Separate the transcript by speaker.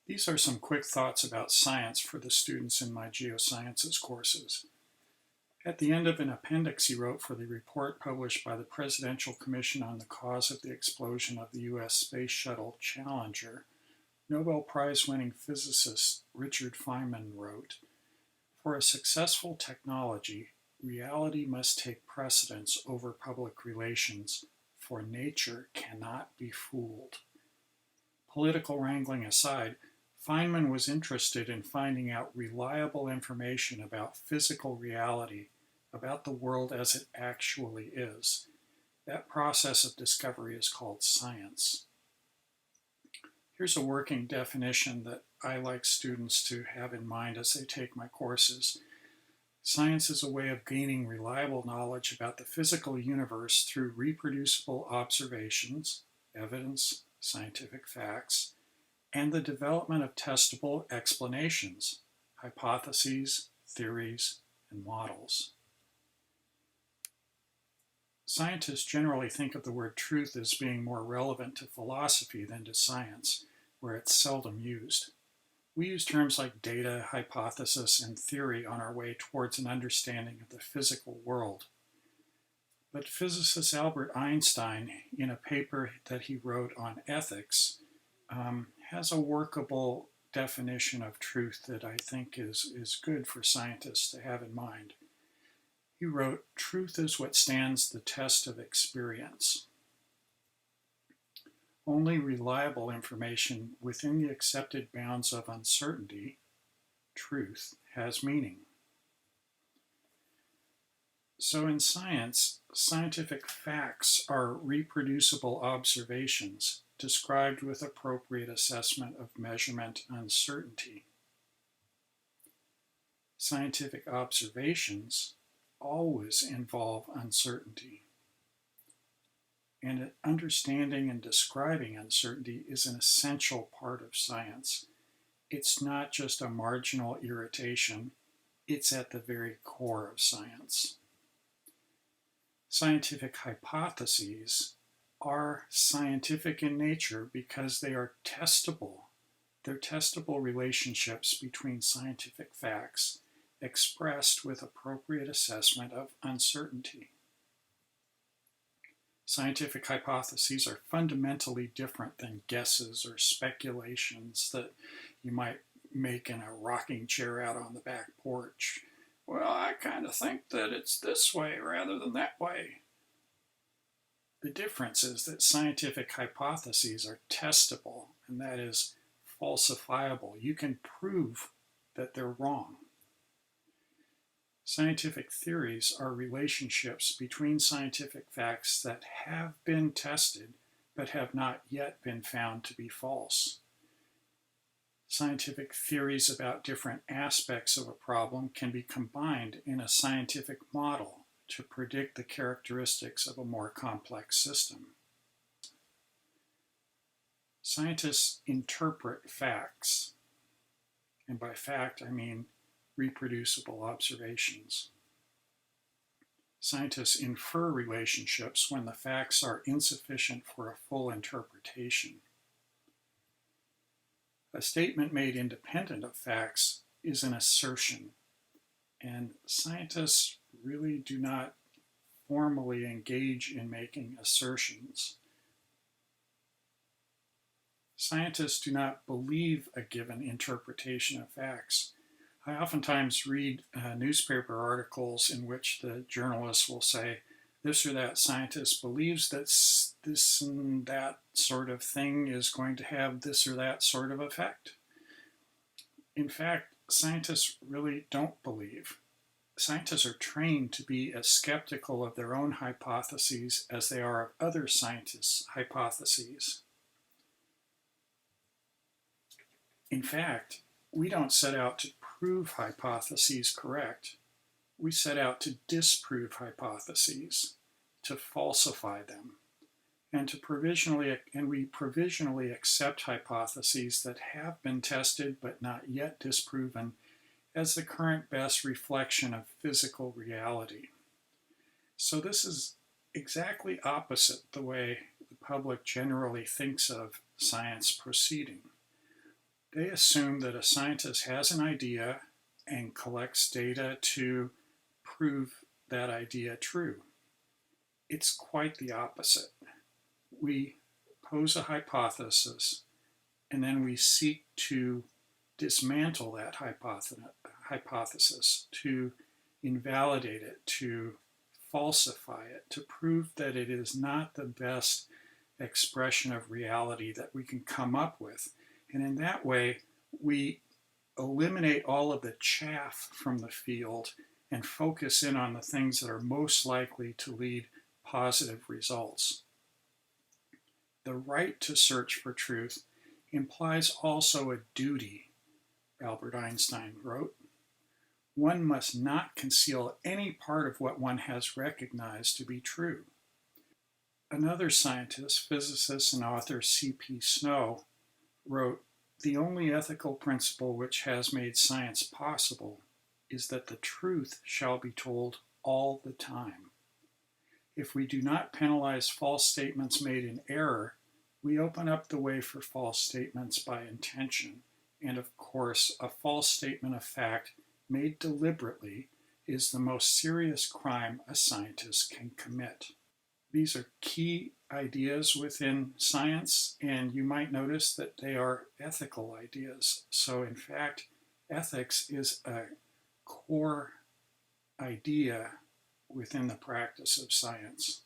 Speaker 1: These are some quick thoughts about science for the students in my geosciences courses. At the end of an appendix he wrote for the report published by the Presidential Commission on the Cause of the Explosion of the U.S. Space Shuttle Challenger, Nobel Prize-winning physicist Richard Feynman wrote, "For a successful technology, reality must take precedence over public relations, for nature cannot be fooled." Political wrangling aside, Feynman was interested in finding out reliable information about physical reality, about the world as it actually is. That process of discovery is called science. Here's a working definition that I like students to have in mind as they take my courses. Science is a way of gaining reliable knowledge about the physical universe through reproducible observations, evidence, scientific facts, and the development of testable explanations, hypotheses, theories, and models. Scientists generally think of the word truth as being more relevant to philosophy than to science, where it's seldom used. We use terms like data, hypothesis, and theory on our way towards an understanding of the physical world. But physicist Albert Einstein, in a paper that he wrote on ethics, has a workable definition of truth that I think is good for scientists to have in mind. He wrote, "Truth is what stands the test of experience. Only reliable information within the accepted bounds of uncertainty, truth, has meaning." So in science, scientific facts are reproducible observations described with appropriate assessment of measurement uncertainty. Scientific observations always involve uncertainty. And understanding and describing uncertainty is an essential part of science. It's not just a marginal irritation, it's at the very core of science. Scientific hypotheses are scientific in nature because they are testable. They're testable relationships between scientific facts expressed with appropriate assessment of uncertainty. Scientific hypotheses are fundamentally different than guesses or speculations that you might make in a rocking chair out on the back porch. "Well, I kind of think that it's this way rather than that way." The difference is that scientific hypotheses are testable, and that is falsifiable. You can prove that they're wrong. Scientific theories are relationships between scientific facts that have been tested but have not yet been found to be false. Scientific theories about different aspects of a problem can be combined in a scientific model to predict the characteristics of a more complex system. Scientists interpret facts, and by fact I mean reproducible observations. Scientists infer relationships when the facts are insufficient for a full interpretation. A statement made independent of facts is an assertion, and scientists really do not formally engage in making assertions. Scientists do not believe a given interpretation of facts. I oftentimes read newspaper articles in which the journalists will say, this or that scientist believes that this and that sort of thing is going to have this or that sort of effect. In fact, scientists really don't believe. Scientists are trained to be as skeptical of their own hypotheses as they are of other scientists' hypotheses. In fact, we don't set out to prove hypotheses correct. We set out to disprove hypotheses, to falsify them, and we provisionally accept hypotheses that have been tested but not yet disproven as the current best reflection of physical reality. So this is exactly opposite the way the public generally thinks of science proceeding. They assume that a scientist has an idea and collects data to prove that idea true. It's quite the opposite. We pose a hypothesis, and then we seek to dismantle that hypothesis, to invalidate it, to falsify it, to prove that it is not the best expression of reality that we can come up with. And in that way, we eliminate all of the chaff from the field and focus in on the things that are most likely to lead positive results. The right to search for truth implies also a duty, Albert Einstein wrote. One must not conceal any part of what one has recognized to be true. Another scientist, physicist, and author C.P. Snow wrote, "The only ethical principle which has made science possible is that the truth shall be told all the time. If we do not penalize false statements made in error, we open up the way for false statements by intention. And of course, a false statement of fact made deliberately is the most serious crime a scientist can commit." These are key ideas within science, and you might notice that they are ethical ideas. So in fact, ethics is a core idea within the practice of science.